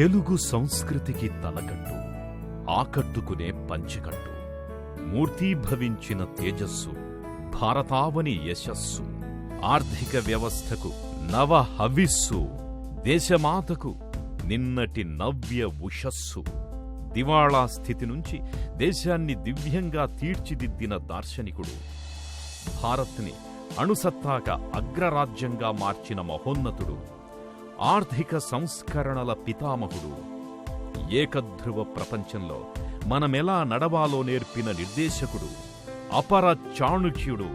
తెలుగు సంస్కృతికి తలకట్టు, ఆకట్టుకునే పంచకట్టు, మూర్తీభవించిన తేజస్సు, భారతావని యశస్సు, ఆర్థిక వ్యవస్థకు నవ హవిస్సు, దేశమాతకు నిన్నటి నవ్య ఉషస్సు, దివాళా స్థితి నుంచి దేశాన్ని దివ్యంగా తీర్చిదిద్దిన దార్శనికుడు, భారత్ని అణుసత్తాక అగ్రరాజ్యంగా మార్చిన మహోన్నతుడు, ఆర్థిక సంస్కరణల పితామహుడు, ఏకధ్రువ ప్రపంచంలో మనమెలా నడవాలో నేర్పిన నిర్దేశకుడు, అపర చాణుక్యుడు,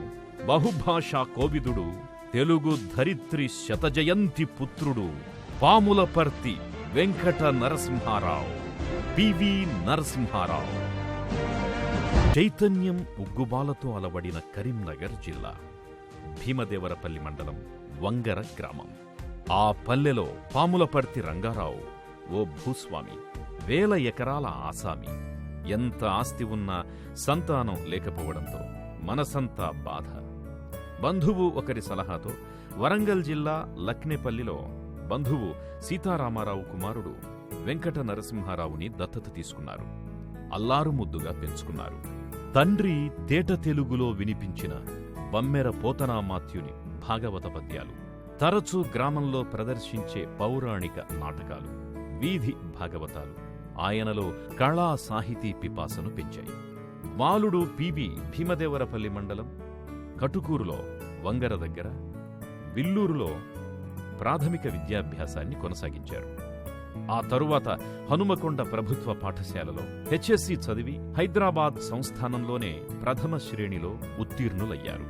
బహుభాషా కోవిదుడు, తెలుగు ధరిత్రి శతజయంతి పుత్రుడు, పాములపర్తి వెంకట నరసింహారావు, పివి నరసింహారావు. చైతన్యం ఉగ్గుబాలతో అలవడిన కరీంనగర్ జిల్లా, భీమదేవరపల్లి మండలం, వంగర గ్రామం. ఆ పల్లెలో పాములపర్తి రంగారావు ఓ భూస్వామి, 1000 ఎకరాల ఆసామి. ఎంత ఆస్తి ఉన్నా సంతానం లేకపోవడంతో మనసంతా బాధ. బంధువు ఒకరి సలహాతో వరంగల్ జిల్లా లక్నేపల్లిలో బంధువు సీతారామారావు కుమారుడు వెంకట నరసింహారావుని దత్తత తీసుకున్నారు. అల్లారు ముద్దుగా పెంచుకున్నారు. తండ్రి తేట తెలుగులో వినిపించిన బమ్మెర పోతనామాత్యుని భాగవత పద్యాలు, తరచూ గ్రామంలో ప్రదర్శించే పౌరాణిక నాటకాలు, వీధి భాగవతాలు ఆయనలో కళా సాహితీ పిపాసను పెంచాయి. బాలుడు పివి భీమదేవరపల్లి మండలం కటుకూరులో, వంగర దగ్గర, విల్లూరులో ప్రాథమిక విద్యాభ్యాసాన్ని కొనసాగించారు. ఆ తరువాత హనుమకొండ ప్రభుత్వ పాఠశాలలో హెచ్ఎస్సి చదివి హైదరాబాద్ సంస్థానంలోనే ప్రథమ శ్రేణిలో ఉత్తీర్ణులయ్యారు.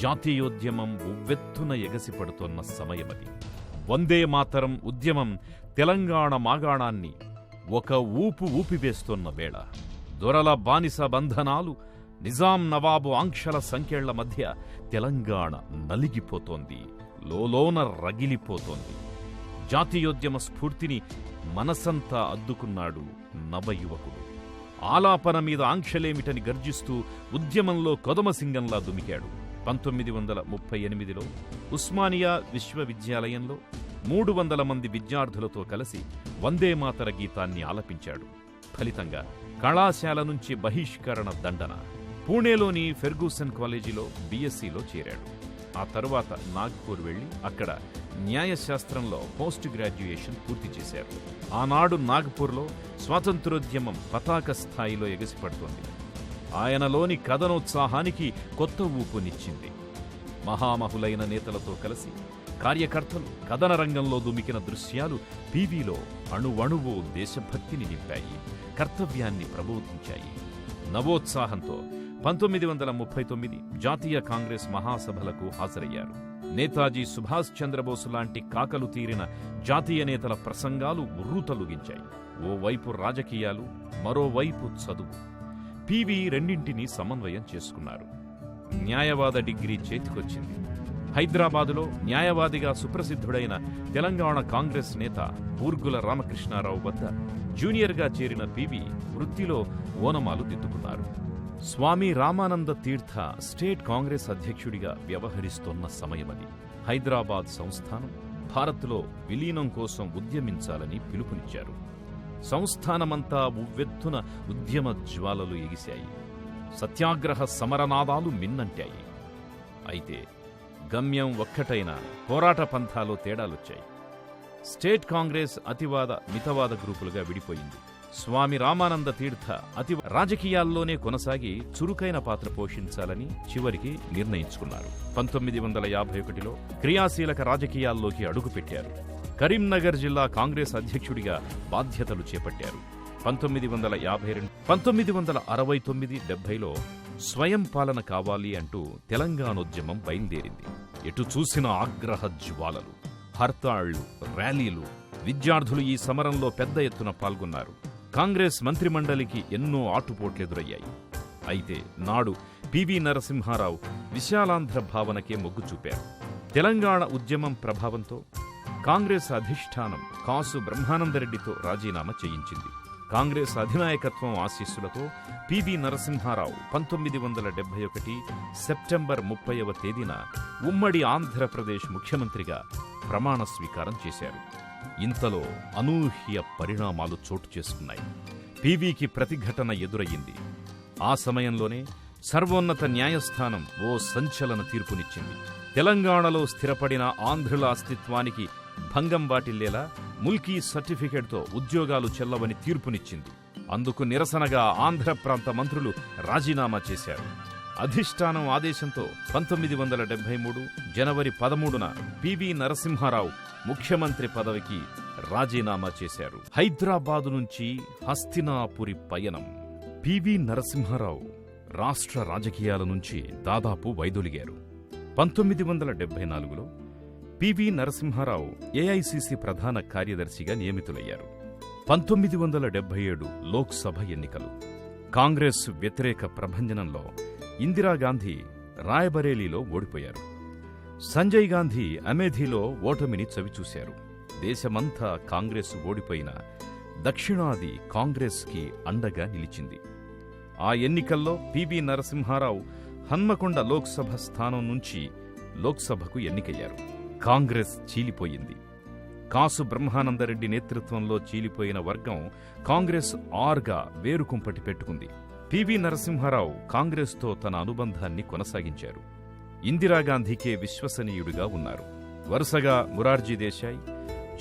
జాతీయోద్యమం ఉవ్వెత్తున ఎగసిపడుతోన్న సమయమది. వందే మాతరం ఉద్యమం తెలంగాణ మాగాణాన్ని ఒక ఊపు ఊపివేస్తోన్న వేళ. దొరల బానిస బంధనాలు, నిజాం నవాబు ఆంక్షల సంకెళ్ల మధ్య తెలంగాణ నలిగిపోతోంది, లోలోన రగిలిపోతోంది. జాతీయోద్యమ స్ఫూర్తిని మనసంతా అద్దుకున్నాడు నవయువకుడు. ఆలాపన మీద ఆంక్షలేమిటని గర్జిస్తూ ఉద్యమంలో కొదమసింగంలా దుమికాడు. 1938లో ఉస్మానియా విశ్వవిద్యాలయంలో 300 మంది విద్యార్థులతో కలిసి వందేమాతర గీతాన్ని ఆలపించాడు. ఫలితంగా కళాశాల నుంచి బహిష్కరణ దండన. పూణేలోని ఫెర్గూసన్ కాలేజీలో బీఎస్సీలో చేరాడు. ఆ తరువాత నాగ్పూర్ వెళ్లి అక్కడ న్యాయశాస్త్రంలో పోస్ట్ గ్రాడ్యుయేషన్ పూర్తి చేశారు. ఆనాడు నాగ్పూర్లో స్వాతంత్రోద్యమం పతాక స్థాయిలో ఎగసిపడుతోంది. ఆయనలోని కథనోత్సాహానికి కొత్త ఊపునిచ్చింది. మహామహులైన నేతలతో కలిసి కార్యకర్తలు కథన రంగంలో దుమికిన దృశ్యాలు పీవీలో అణువణువు దేశభక్తిని నింపాయి, కర్తవ్యాన్ని ప్రబోధించాయి. నవోత్సాహంతో 1939 జాతీయ కాంగ్రెస్ మహాసభలకు హాజరయ్యారు. నేతాజీ సుభాష్ చంద్రబోసు లాంటి కాకలు తీరిన జాతీయ నేతల ప్రసంగాలు ఉర్రూతలుగించాయి. ఓవైపు రాజకీయాలు, మరోవైపు చదువు. పీవీ రెండింటినీ సమన్వయం చేసుకున్నారు. న్యాయవాద డిగ్రీ చేతికొచ్చింది. హైదరాబాదులో న్యాయవాదిగా సుప్రసిద్ధుడైన తెలంగాణ కాంగ్రెస్ నేత బూర్గుల రామకృష్ణారావు వద్ద జూనియర్గా చేరిన పీవీ వృత్తిలో ఓనమాలు దిద్దుకున్నారు. స్వామి రామానంద తీర్థ స్టేట్ కాంగ్రెస్ అధ్యక్షుడిగా వ్యవహరిస్తోన్న సమయమది. హైదరాబాద్ సంస్థానం భారత్లో విలీనం కోసం ఉద్యమించాలని పిలుపునిచ్చారు. సంస్థానమంతా ఉవ్వెత్తున ఉద్యమ జ్వాలలు ఎగిశాయి. సత్యాగ్రహ సమరనాదాలు మిన్నంటాయి. అయితే గమ్యం ఒక్కటైన పోరాట పంథాలో తేడాలొచ్చాయి. స్టేట్ కాంగ్రెస్ అతివాద మితవాద గ్రూపులుగా విడిపోయింది. స్వామి రామానంద తీర్థ రాజకీయాల్లోనే కొనసాగి చురుకైన పాత్ర పోషించాలని చివరికి నిర్ణయించుకున్నారు. 1951లో క్రియాశీలక రాజకీయాల్లోకి అడుగుపెట్టారు. కరీంనగర్ జిల్లా కాంగ్రెస్ అధ్యక్షుడిగా బాధ్యతలు చేపట్టారు. 1969-70లో స్వయం పాలన కావాలి అంటూ తెలంగాణోద్యమం బయలుదేరింది. ఎటు చూసిన ఆగ్రహ జ్వాలలు, హర్తాళ్లు, ర్యాలీలు. విద్యార్థులు ఈ సమరంలో పెద్ద ఎత్తున పాల్గొన్నారు. కాంగ్రెస్ మంత్రిమండలికి ఎన్నో ఆటుపోట్లెదురయ్యాయి. అయితే నాడు పివి నరసింహారావు విశాలాంధ్ర భావనకే మొగ్గు చూపారు. తెలంగాణ ఉద్యమం ప్రభావంతో కాంగ్రెస్ అధిష్టానం కాసు బ్రహ్మానందరెడ్డితో రాజీనామా చేయించింది. కాంగ్రెస్ అధినాయకత్వం ఆశీస్సులతో పివి నరసింహారావు 1971 సెప్టెంబర్ 30వ తేదీన ఉమ్మడి ఆంధ్రప్రదేశ్ ముఖ్యమంత్రిగా ప్రమాణ స్వీకారం చేశారు. ఇంతలో అనూహ్య పరిణామాలు చోటు చేసుకున్నాయి. పీవీకి ప్రతిఘటన ఎదురయ్యింది. ఆ సమయంలోనే సర్వోన్నత న్యాయస్థానం ఓ సంచలన తీర్పునిచ్చింది. తెలంగాణలో స్థిరపడిన ఆంధ్రుల అస్తిత్వానికి భంగం వాటిల్లేలా ముల్కీ సర్టిఫికెట్తో ఉద్యోగాలు చెల్లవని తీర్పునిచ్చింది. అందుకు నిరసనగా ఆంధ్ర ప్రాంత మంత్రులు రాజీనామా చేశారు. అధిష్టానం ఆదేశంతో 1973 జనవరి 13న పివి నరసింహారావు ముఖ్యమంత్రి పదవికి రాజీనామా చేశారు. హైదరాబాదు నుంచి హస్తినాపురి పయనం. పివి నరసింహారావు రాష్ట్ర రాజకీయాల నుంచి దాదాపు వైదొలిగారు. 1974లో పివి నరసింహారావు ఏఐసిసి ప్రధాన కార్యదర్శిగా నియమితులయ్యారు. 1977 లోక్సభ ఎన్నికలు. కాంగ్రెస్ వ్యతిరేక ప్రభంజనంలో ఇందిరాగాంధీ రాయబరేలీలో ఓడిపోయారు. సంజయ్ గాంధీ అమేథీలో ఓటమిని చవిచూశారు. దేశమంతా కాంగ్రెస్ ఓడిపోయినా దక్షిణాది కాంగ్రెస్కి అండగా నిలిచింది. ఆ ఎన్నికల్లో పివి నరసింహారావు హన్మకొండ లోక్సభ స్థానం నుంచి లోక్సభకు ఎన్నికయ్యారు. కాంగ్రెస్ చీలిపోయింది. కాసు బ్రహ్మానందరెడ్డి నేతృత్వంలో చీలిపోయిన వర్గం కాంగ్రెస్ ఆర్గా వేరుకుంపటి పెట్టుకుంది. పివి నరసింహారావు కాంగ్రెస్తో తన అనుబంధాన్ని కొనసాగించారు. ఇందిరాగాంధీకే విశ్వసనీయుడిగా ఉన్నారు. వరుసగా మొరార్జీ దేశాయ్,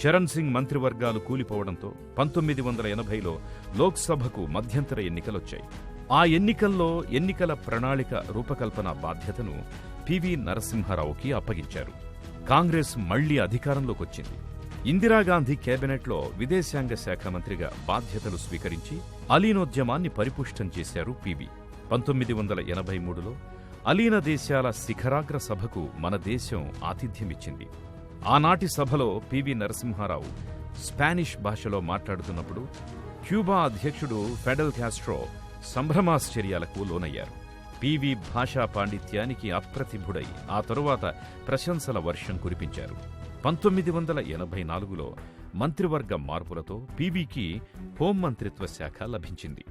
చరణ్ సింగ్ మంత్రివర్గాలు కూలిపోవడంతో 1980లో లోక్సభకు మధ్యంతర ఎన్నికలొచ్చాయి. ఆ ఎన్నికల్లో ఎన్నికల ప్రణాళిక రూపకల్పన బాధ్యతను పివి నరసింహారావుకి అప్పగించారు. కాంగ్రెస్ మళ్లీ అధికారంలోకొచ్చింది. ఇందిరాగాంధీ కేబినెట్లో విదేశాంగ శాఖ మంత్రిగా బాధ్యతలు స్వీకరించి అలీనోద్యమాన్ని పరిపుష్టం చేశారు పివి. 1983లో అలీన దేశాల శిఖరాగ్ర సభకు మన దేశం ఆతిథ్యమిచ్చింది. ఆనాటి సభలో పివి నరసింహారావు స్పానిష్ భాషలో మాట్లాడుతున్నప్పుడు క్యూబా అధ్యక్షుడు ఫెడెల్ కాస్ట్రో సంభ్రమాశ్చర్యాలకు లోనయ్యారు. పివి భాషా పాండిత్యానికి అప్రతిభుడై ఆ తరువాత ప్రశంసల వర్షం కురిపించారు. 1984లో మంత్రివర్గ మార్పులతో పివికి హోంమంత్రిత్వ శాఖ లభించింది.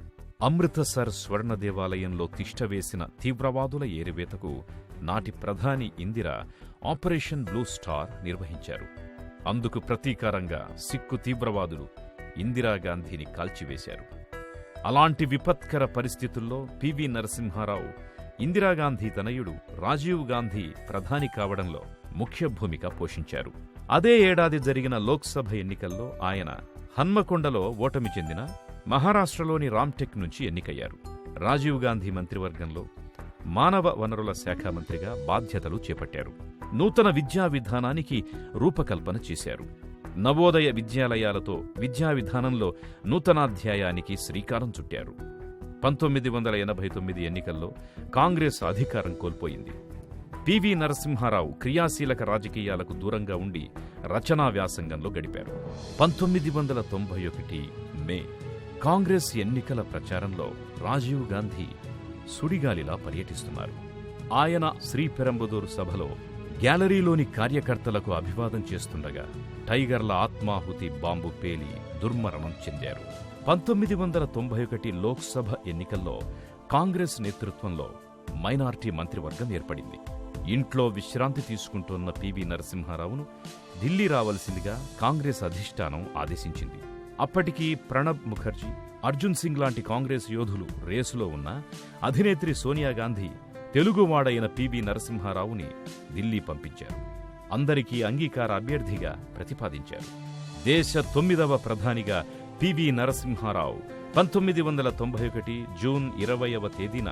అమృతసర్ స్వర్ణ దేవాలయంలో తిష్టవేసిన తీవ్రవాదుల ఏరివేతకు నాటి ప్రధాని ఇందిర ఆపరేషన్ బ్లూ స్టార్ నిర్వహించారు. అందుకు ప్రతీకారంగా సిక్కు తీవ్రవాదులు ఇందిరాగాంధీని కాల్చివేశారు. అలాంటి విపత్కర పరిస్థితుల్లో పివి నరసింహారావు ఇందిరాగాంధీ తనయుడు రాజీవ్ గాంధీ ప్రధాని కావడంలో ముఖ్య భూమిక పోషించారు. అదే ఏడాది జరిగిన లోక్సభ ఎన్నికల్లో ఆయన హన్మకొండలో ఓటమి చెందిన మహారాష్ట్రలోని రామ్టెక్ నుంచి ఎన్నికయ్యారు. రాజీవ్ గాంధీ మంత్రివర్గంలో మానవ వనరుల శాఖ మంత్రిగా బాధ్యతలు చేపట్టారు. నూతన విద్యా విధానానికి రూపకల్పన చేశారు. నవోదయ విద్యాలయాలతో విద్యా విధానంలో నూతనాధ్యాయానికి శ్రీకారం చుట్టారు. 1989 ఎన్నికల్లో కాంగ్రెస్ అధికారం కోల్పోయింది. పివి నరసింహారావు క్రియాశీలక రాజకీయాలకు దూరంగా ఉండి రచనా వ్యాసంగంలో గడిపారు. 1991 మే కాంగ్రెస్ ఎన్నికల ప్రచారంలో రాజీవ్ గాంధీ సుడిగాలిలా పర్యటిస్తున్నారు. ఆయన శ్రీపెరంబదూరు సభలో గ్యాలరీలోని కార్యకర్తలకు అభివాదం చేస్తుండగా టైగర్ల ఆత్మాహుతి బాంబు పేలి దుర్మరణం చెందారు. 1991 లోక్సభ ఎన్నికల్లో కాంగ్రెస్ నేతృత్వంలో మైనార్టీ మంత్రివర్గం ఏర్పడింది. ఇంట్లో విశ్రాంతి తీసుకుంటున్న పివి నరసింహారావును ఢిల్లీ రావలసిందిగా కాంగ్రెస్ అధిష్టానం ఆదేశించింది. అప్పటికి ప్రణబ్ ముఖర్జీ, అర్జున్ సింగ్ లాంటి కాంగ్రెస్ యోధులు రేసులో ఉన్న అధినేత్రి సోనియాగాంధీ తెలుగువాడైన పివి నరసింహారావుని ఢిల్లీ పంపించారు. అందరికీ అంగీకార అభ్యర్థిగా ప్రతిపాదించారు. దేశ 9వ ప్రధానిగా పివి నరసింహారావు 1991 జూన్ 20వ తేదీన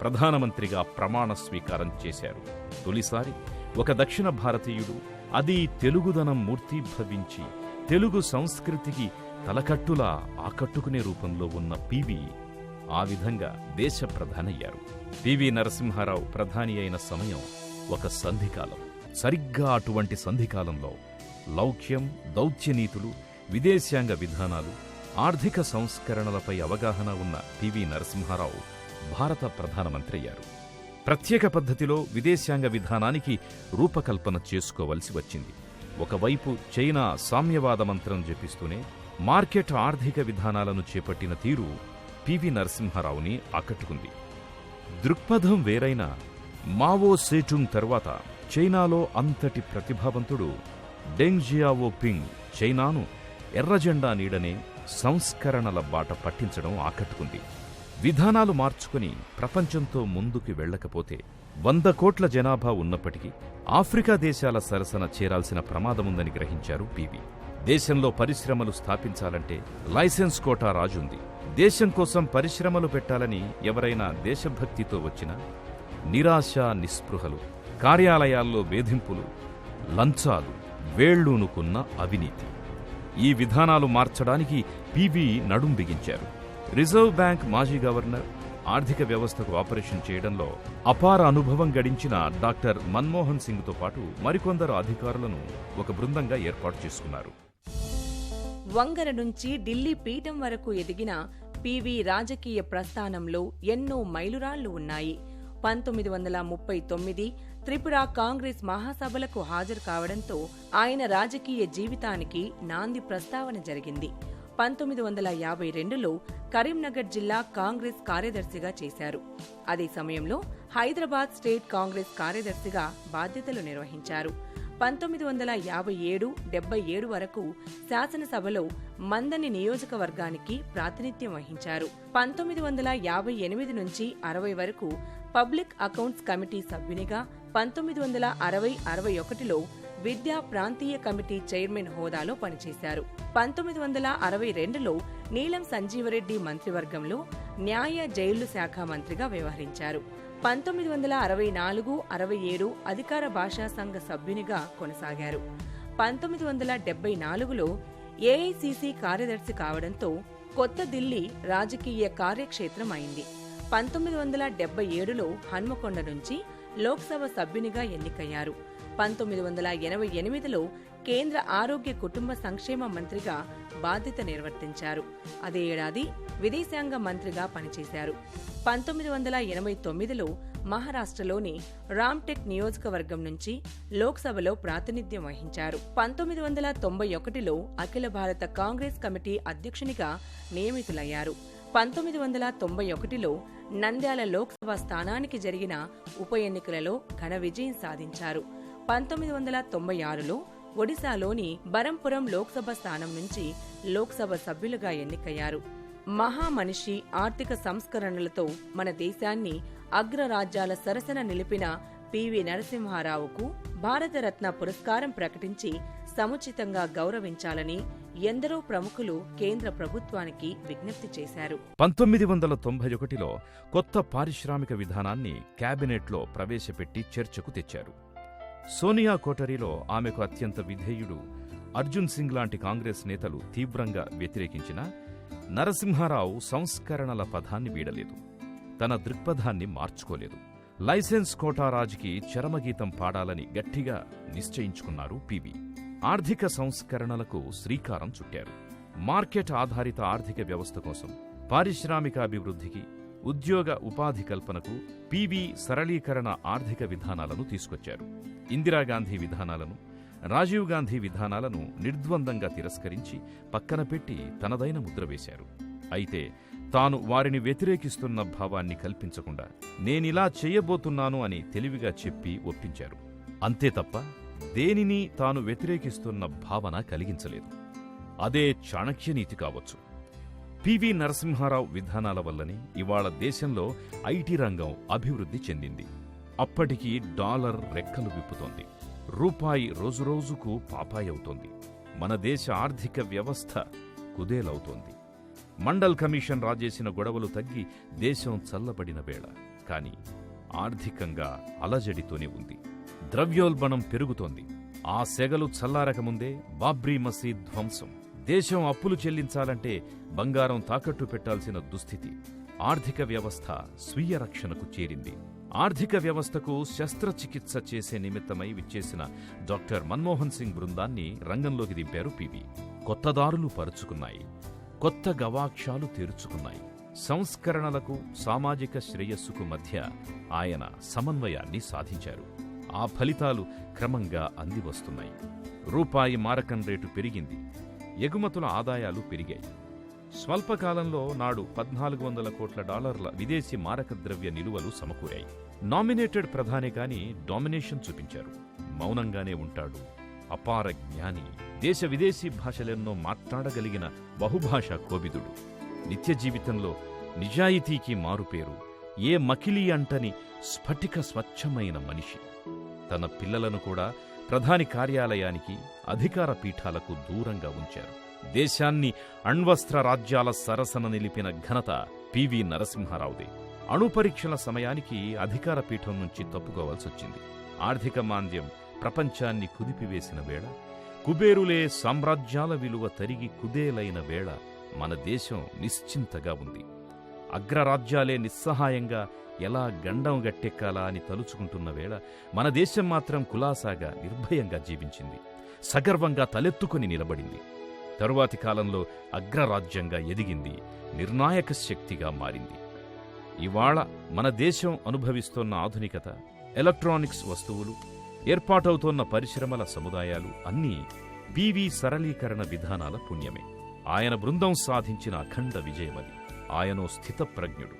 ప్రధానమంత్రిగా ప్రమాణ స్వీకారం చేశారు. తొలిసారి ఒక దక్షిణ భారతీయుడు, అది తెలుగుదనం మూర్తీభవించి తెలుగు సంస్కృతికి తలకట్టులా ఆకట్టుకునే రూపంలో ఉన్న పివి ఆ విధంగా దేశ ప్రధానయ్యారు. పివి నరసింహారావు ప్రధాని అయిన సమయం ఒక సంధికాలం. సరిగ్గా అటువంటి సంధికాలంలో లౌక్యం, దౌత్యనీతులు, విదేశాంగ విధానాలు, ఆర్థిక సంస్కరణలపై అవగాహన ఉన్న పివి నరసింహారావు భారత ప్రధానమంత్రి అయ్యారు. ప్రత్యేక పద్ధతిలో విదేశాంగ విధానానికి రూపకల్పన చేసుకోవలసి వచ్చింది. ఒకవైపు చైనా సామ్యవాద మంత్రం జపిస్తూనే మార్కెట్ ఆర్థిక విధానాలను చేపట్టిన తీరు పివి నరసింహారావుని ఆకట్టుకుంది. దృక్పథం వేరైనా మావో సేటుంగ్ తర్వాత చైనాలో అంతటి ప్రతిభావంతుడు డెంగ్ జియావో పింగ్ చైనాను ఎర్రజెండా నీడనే సంస్కరణల బాట పట్టించడం ఆకట్టుకుంది. విధానాలు మార్చుకుని ప్రపంచంతో ముందుకు వెళ్లకపోతే 100 కోట్ల జనాభా ఉన్నప్పటికీ ఆఫ్రికా దేశాల సరసన చేరాల్సిన ప్రమాదముందని గ్రహించారు పీవీ. దేశంలో పరిశ్రమలు స్థాపించాలంటే లైసెన్స్ కోటా రాజుంది. దేశం కోసం పరిశ్రమలు పెట్టాలని ఎవరైనా దేశభక్తితో వచ్చినా నిరాశ నిస్పృహలు, కార్యాలయాల్లో వేధింపులు, లంచాలు, వేళ్లూనుకున్న అవినీతి. ఈ విధానాలు మార్చడానికి పీవీ నడుం బిగించారు. రిజర్వ్ బ్యాంక్ మాజీ గవర్నర్, ఆర్థిక వ్యవస్థకు ఆపరేషన్ చేయడంలో అపార అనుభవం గడించిన డాక్టర్ మన్మోహన్ సింగ్తో పాటు మరికొందరు అధికారులను ఒక బృందంగా ఏర్పాటు చేసుకున్నారు. వంగర నుంచి ఢిల్లీ పీఠం వరకు ఎదిగిన పీవీ రాజకీయ ప్రస్థానంలో ఎన్నో మైలురాళ్లు ఉన్నాయి. 1939 త్రిపుర కాంగ్రెస్ మహాసభలకు హాజరు కావడంతో ఆయన రాజకీయ జీవితానికి నాంది ప్రస్తావన జరిగింది. 1952లో కరీంనగర్ జిల్లా కాంగ్రెస్ కార్యదర్శిగా చేశారు. అదే సమయంలో హైదరాబాద్ స్టేట్ కాంగ్రెస్ కార్యదర్శిగా బాధ్యతలు నిర్వహించారు. 1957-77 వరకు శాసనసభలో మందని నియోజకవర్గానికి ప్రాతినిధ్యం వహించారు. 1958 నుంచి 60 వరకు పబ్లిక్ అకౌంట్స్ కమిటీ సభ్యునిగా, 1960-61లో విద్యా ప్రాంతీయ కమిటీ చైర్మన్ హోదాలో పనిచేశారు. 1962లో నీలం సంజీవరెడ్డి మంత్రివర్గంలో న్యాయ జైళ్లు శాఖ మంత్రిగా వ్యవహరించారు. 1964-67 అధికార భాషా సంఘ సభ్యునిగా కొనసాగారు. 1974లో ఏఐసీసీ కార్యదర్శి కావడంతో కొత్త ఢిల్లీ రాజకీయ కార్యక్షేత్రం అయింది. 1977లో హన్మకొండ నుంచి లోక్సభ సభ్యునిగా ఎన్నికయ్యారు. 1988లో కేంద్ర ఆరోగ్య కుటుంబ సంక్షేమ మంత్రిగా బాధ్యత నిర్వర్తించారు. అదే ఏడాది విదేశాంగ మంత్రిగా పనిచేశారు. 1989లో మహారాష్ట్రలోని రామ్టెక్ నియోజకవర్గం నుంచి లోక్సభలో ప్రాతినిధ్యం వహించారు. 1991లో అఖిల భారత కాంగ్రెస్ కమిటీ అధ్యక్షునిగా నియమితులయ్యారు. 1991లో నంద్యాల లోక్సభ స్థానానికి జరిగిన ఉప ఎన్నికలలో ఘన విజయం సాధించారు. 1996లో ఒడిశాలోని బరంపురం లోక్సభ స్థానం నుంచి లోక్సభ సభ్యులుగా ఎన్నికయ్యారు. మహామనిషి ఆర్థిక సంస్కరణలతో మన దేశాన్ని అగ్రరాజ్యాల సరసన నిలిపిన పీవీ నరసింహారావుకు భారతరత్న పురస్కారం ప్రకటించి సముచితంగా గౌరవించాలని ఎందరో ప్రముఖులు కేంద్ర ప్రభుత్వానికి విజ్ఞప్తి చేశారు. 1991లో కొత్త పారిశ్రామిక విధానాన్ని కేబినెట్లో ప్రవేశపెట్టి చర్చకు తెచ్చారు. సోనియా కోటరీలో ఆమెకు అత్యంత విధేయుడు అర్జున్ సింగ్ లాంటి కాంగ్రెస్ నేతలు తీవ్రంగా వ్యతిరేకించినా నరసింహారావు సంస్కరణల పదాన్ని వీడలేదు. తన దృక్పథాన్ని మార్చుకోలేదు. లైసెన్స్ కోటా రాజుకి చరమగీతం పాడాలని గట్టిగా నిశ్చయించుకున్నారు పీవీ. ఆర్థిక సంస్కరణలకు శ్రీకారం చుట్టారు. మార్కెట్ ఆధారిత ఆర్థిక వ్యవస్థ కోసం, పారిశ్రామిక అభివృద్ధికి, ఉద్యోగ ఉపాధి కల్పనకు పీవీ సరళీకరణ ఆర్థిక విధానాలను తీసుకొచ్చారు. ఇందిరాగాంధీ విధానాలను, రాజీవ్ గాంధీ విధానాలను నిర్ద్వందంగా తిరస్కరించి పక్కన పెట్టి తనదైన ముద్ర వేశారు. అయితే తాను వారిని వ్యతిరేకిస్తున్న భావాన్ని కల్పించకుండా నేనిలా చేయబోతున్నాను అని తెలివిగా చెప్పి ఒప్పించారు. అంతే తప్ప దేనిని తాను వ్యతిరేకిస్తున్న భావన కలిగించలేదు. అదే చాణక్యనీతి కావచ్చు. పీవీ నరసింహారావు విధానాల వల్లనే ఇవాళ దేశంలో ఐటీ రంగం అభివృద్ధి చెందింది. అప్పటికి డాలర్ రెక్కలు విప్పుతోంది. రూపాయి రోజురోజుకు పాపాయి అవుతోంది. మన దేశ ఆర్థిక వ్యవస్థ కుదేలవుతోంది. మండల్ కమిషన్ రాజేసిన గొడవలు తగ్గి దేశం చల్లబడిన వేళ. కాని ఆర్థికంగా అలజడితోనే ఉంది. ద్రవ్యోల్బణం పెరుగుతోంది. ఆ సెగలు చల్లారకముందే బాబ్రీ మసీద్ ధ్వంసం, దేశం అప్పులు చెల్లించాలంటే బంగారం తాకట్టు పెట్టాల్సిన దుస్థితి. ఆర్థిక వ్యవస్థ స్వీయ రక్షణకు చేరింది. ఆర్థిక వ్యవస్థకు శస్త్రచికిత్స చేసే నిమిత్తమై విచ్చేసిన డాక్టర్ మన్మోహన్ సింగ్ బృందాన్ని రంగంలోకి దింపారు పీవీ. కొత్త దారులు పరుచుకున్నాయి. కొత్త గవాక్షాలు తెరుచుకున్నాయి. సంస్కరణలకు, సామాజిక శ్రేయస్సుకు మధ్య ఆయన సమన్వయాన్ని సాధించారు. ఆ ఫలితాలు క్రమంగా అందివస్తున్నాయి. రూపాయి మారకం రేటు పెరిగింది. ఎగుమతుల ఆదాయాలు పెరిగాయి. స్వల్పకాలంలో నాడు 1400 కోట్ల డాలర్ల విదేశీ మారక ద్రవ్య నిలువలు సమకూరాయి. నామినేటెడ్ ప్రధాని కాని డామినేషన్ చూపించారు. మౌనంగానే ఉంటాడు, అపార జ్ఞాని, దేశ విదేశీ భాషలెన్నో మాట్లాడగలిగిన బహుభాషా కోవిదుడు, నిత్య జీవితంలో నిజాయితీకి మారుపేరు, ఏ మకిలి అంటని స్ఫటిక స్వచ్ఛమైన మనిషి. తన పిల్లలను కూడా ప్రధాని కార్యాలయానికి, అధికార పీఠాలకు దూరంగా ఉంచారు. దేశాన్ని అణ్వస్త్ర రాజ్యాల సరసన నిలిపిన ఘనత పివి నరసింహారావుదే. అణుపరీక్షల సమయానికి అధికార పీఠం నుంచి తప్పుకోవాల్సొచ్చింది. ఆర్థిక మాంద్యం ప్రపంచాన్ని కుదిపివేసిన వేళ, కుబేరులే సామ్రాజ్యాల విలువ తరిగి కుదేలైన వేళ మన దేశం నిశ్చింతగా ఉంది. అగ్రరాజ్యాలే నిస్సహాయంగా ఎలా గండం గట్టెక్కాలా అని తలుచుకుంటున్న వేళ మన దేశం మాత్రం కులాసాగా నిర్భయంగా జీవించింది, సగర్వంగా తలెత్తుకుని నిలబడింది. తరువాతి కాలంలో అగ్రరాజ్యంగా ఎదిగింది, నిర్ణాయక శక్తిగా మారింది. ఇవాళ మన దేశం అనుభవిస్తోన్న ఆధునికత, ఎలక్ట్రానిక్స్ వస్తువులు, ఏర్పాటవుతోన్న పరిశ్రమల సముదాయాలు అన్నీ పివి సరళీకరణ విధానాల పుణ్యమే. ఆయన బృందం సాధించిన అఖండ విజయమది. ఆయనో స్థితప్రజ్ఞుడు,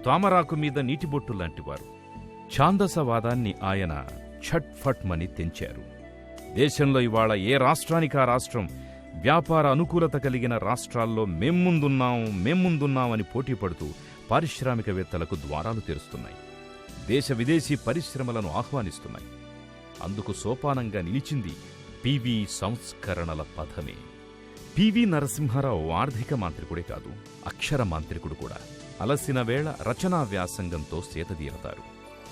తామరాకు మీద నీటిబొట్టు లాంటివారు. ఛాందసవాదాన్ని ఆయన ఛట్ఫట్మని తెంచారు. దేశంలో ఇవాళ ఏ రాష్ట్రానికా రాష్ట్రం వ్యాపార అనుకూలత కలిగిన రాష్ట్రాల్లో మేమ్ముందున్నాం అని పోటీ పడుతూ పారిశ్రామికవేత్తలకు ద్వారాలు తెరుస్తున్నాయి. దేశ విదేశీ పరిశ్రమలను ఆహ్వానిస్తున్నాయి. అందుకు సోపానంగా నిలిచింది పివి సంస్కరణల పథమే. పివి నరసింహారావు ఆర్థిక మాంత్రికుడే కాదు, అక్షర మాంత్రికుడు కూడా. అలసిన వేళ రచనా వ్యాసంగంతో సేతదీరతారు.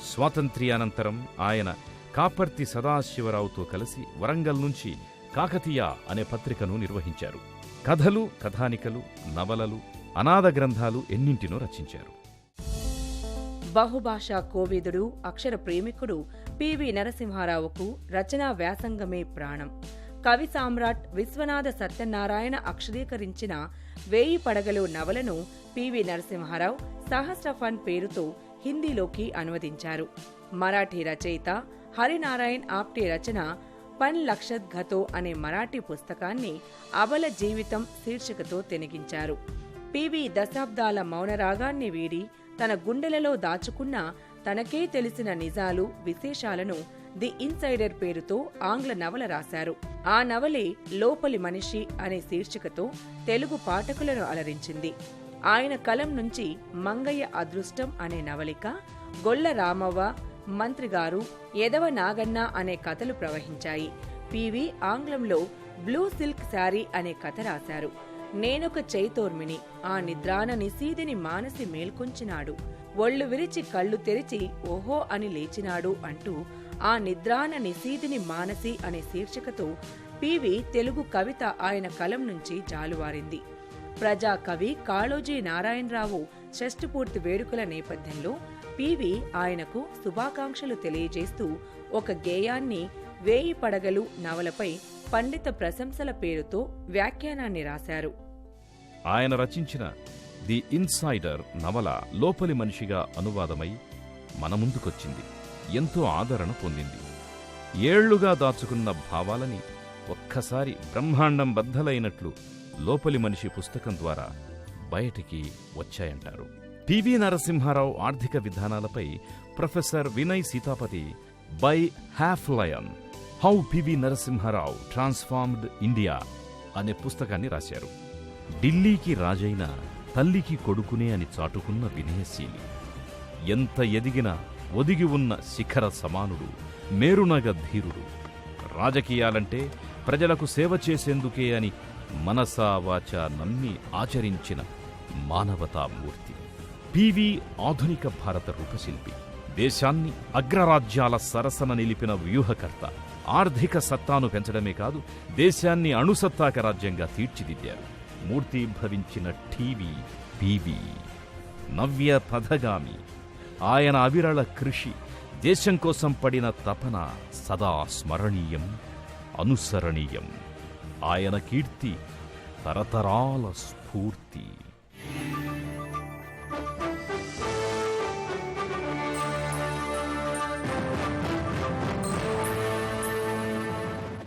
స్వాతంత్ర్యానంతరం ఆయన కాపర్తి సదాశివరావుతో కలిసి వరంగల్ నుంచి కాకతీయ అనే పత్రికను నిర్వహించారు. కథలు, కథానికలు, నవలలు, అనాథ గ్రంథాలు ఎన్నింటినో రచించారు. బహుభాషా కోవిదుడు, అక్షర ప్రేమికుడు పివి నరసింహారావుకు రచనా వ్యాసంగమే ప్రాణం. కవి సామ్రాట్ విశ్వనాథ సత్యనారాయణ అక్షరీకరించిన 1000 పడగలు నవలను పివి నరసింహారావు సహస్ర ఫన్ పేరుతో హిందీలోకి అనువదించారు. మరాఠీ రచయిత హరినారాయణ్ ఆప్టే రచన పన్ లక్షద్ ఘతో అనే మరాఠీ పుస్తకాన్ని అబల జీవితం శీర్షికతో తెనిగించారు. పివి దశాబ్దాల మౌనరాగాన్ని వీడి తన గుండెలలో దాచుకున్న తనకే తెలిసిన నిజాలు, విశేషాలను ది ఇన్సైడర్ పేరుతో ఆంగ్ల నవల రాశారు. ఆ నవలే లోపలి మనిషి అనే శీర్షికతో తెలుగు పాఠకులను అలరించింది. ఆయన కలం నుంచి మంగయ్య అదృష్టం అనే నవలిక, గొల్ల రామవ్వ, మంత్రిగారు, ఎదవ నాగన్న అనే కథలు ప్రవహించాయి. పివి ఆంగ్లంలో బ్లూ సిల్క్ శారీ అనే కథ రాశారు. నేనొక చైతోర్మిని, ఆ నిద్రాన నిశీదిని మానసి మేల్కొంచినాడు, ఒళ్ళు విరిచి కళ్ళు తెరిచి ఓహో అని లేచినాడు అంటూ ఆ నిద్రాన నిశీదిని మానసి అనే శీర్షికతో పివి తెలుగు కవిత ఆయన కలం నుంచి జాలువారింది. ప్రజాకవి కాళోజీ నారాయణరావు షష్ఠపూర్తి వేడుకల నేపథ్యంలో పివి ఆయనకు శుభాకాంక్షలు తెలియజేస్తూ ఒక గేయాన్ని 1000 పడగలు నవలపై పండిత ప్రశంసల పేరుతో వ్యాఖ్యానాన్ని రాశారు. ఆయన రచించిన ది ఇన్సైడర్ నవల లోపలి మనిషిగా అనువాదమై మన ముందుకొచ్చింది. ఎంతో ఆదరణ పొందింది. ఏళ్లుగా దాచుకున్న భావాలని ఒక్కసారి బ్రహ్మాండం బద్దలైనట్లు లోపలి మనిషి పుస్తకం ద్వారా బయటికి వచ్చాయంటారు. పివి నరసింహారావు ఆర్థిక విధానాలపై professor Vinay Sitapati by half lion how PV Narasimha Rao transformed India అనే పుస్తకాన్ని రాశారు. ఢిల్లీకి రాజైన తల్లికి కొడుకునే అని చాటుకున్న వినయశీలి, ఎంత ఎదిగినా ఒదిగి ఉన్న శిఖర సమానుడు, మేరునగ ధీరుడు, రాజకీయాలంటే ప్రజలకు సేవ చేసేందుకే అని మనసా వాచా నమ్మి ఆచరించిన మానవతామూర్తి. పివి ఆధునిక భారత రూపశిల్పి, దేశాన్ని అగ్రరాజ్యాల సరసన నిలిపిన వ్యూహకర్త. ఆర్థిక సత్తాను పెంచడమే కాదు, దేశాన్ని అణుసత్తాక రాజ్యంగా తీర్చిదిద్దారు. మూర్తీభవించిన టీవీ పివి, నవ్య పథగామి. ఆయన అవిరళ కృషి, దేశం కోసం పడిన తపన సదా స్మరణీయం, అనుసరణీయం. ఆయన కీర్తి తరతరాల స్ఫూర్తి.